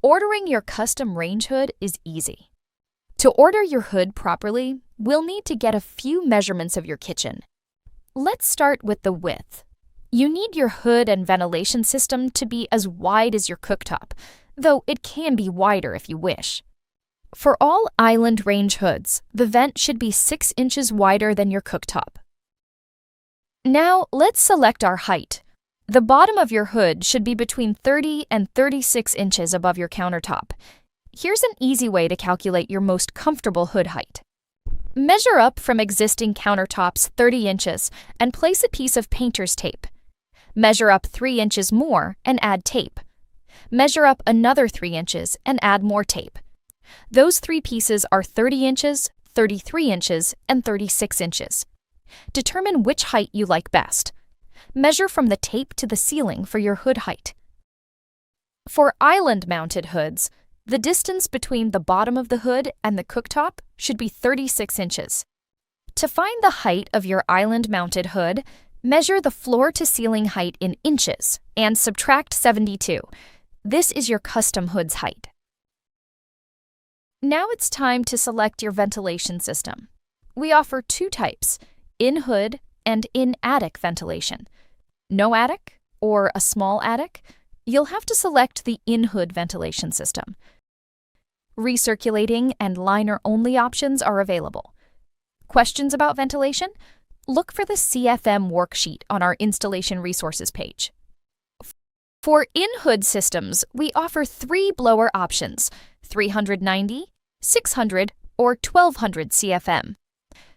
Ordering your custom range hood is easy. To order your hood properly, we'll need to get a few measurements of your kitchen. Let's start with the width. You need your hood and ventilation system to be as wide as your cooktop, though it can be wider if you wish. For all island range hoods, the vent should be 6 inches wider than your cooktop. Now, let's select our height. The bottom of your hood should be between 30 and 36 inches above your countertop. Here's an easy way to calculate your most comfortable hood height. Measure up from existing countertops 30 inches and place a piece of painter's tape. Measure up 3 inches more and add tape. Measure up another 3 inches and add more tape. Those 3 pieces are 30 inches, 33 inches, and 36 inches. Determine which height you like best. Measure from the tape to the ceiling for your hood height. For island-mounted hoods, the distance between the bottom of the hood and the cooktop should be 36 inches. To find the height of your island-mounted hood, measure the floor-to-ceiling height in inches and subtract 72. This is your custom hood's height. Now it's time to select your ventilation system. We offer 2 types, in-hood and in-attic ventilation. No attic or a small attic, you'll have to select the in-hood ventilation system. Recirculating and liner-only options are available. Questions about ventilation? Look for the CFM worksheet on our installation resources page. For in-hood systems, we offer 3 blower options, 390, 600, or 1200 CFM.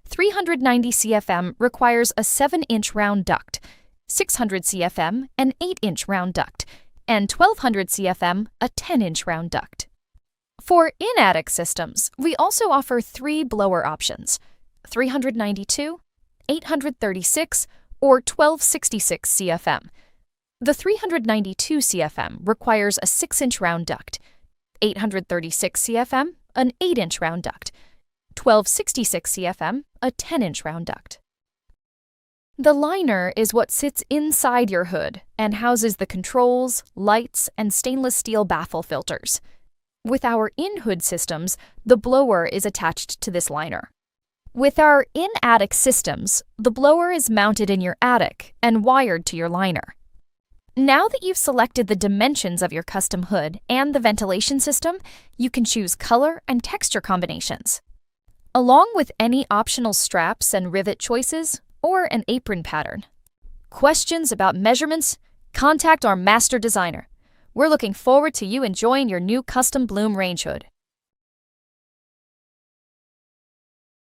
390 CFM requires a 7-inch round duct, 600 CFM an 8-inch round duct, and 1200 CFM a 10-inch round duct. For in-attic systems, we also offer 3 blower options, 392, 836, or 1266 CFM. The 392 CFM requires a 6-inch round duct, 836 CFM an 8-inch round duct, 1266 CFM a 10-inch round duct. The liner is what sits inside your hood and houses the controls, lights, and stainless steel baffle filters. With our in-hood systems, the blower is attached to this liner. With our in-attic systems, the blower is mounted in your attic and wired to your liner. Now that you've selected the dimensions of your custom hood and the ventilation system, you can choose color and texture combinations. Along with any optional straps and rivet choices, or an apron pattern. Questions about measurements? Contact our master designer. We're looking forward to you enjoying your new custom Bloom range hood.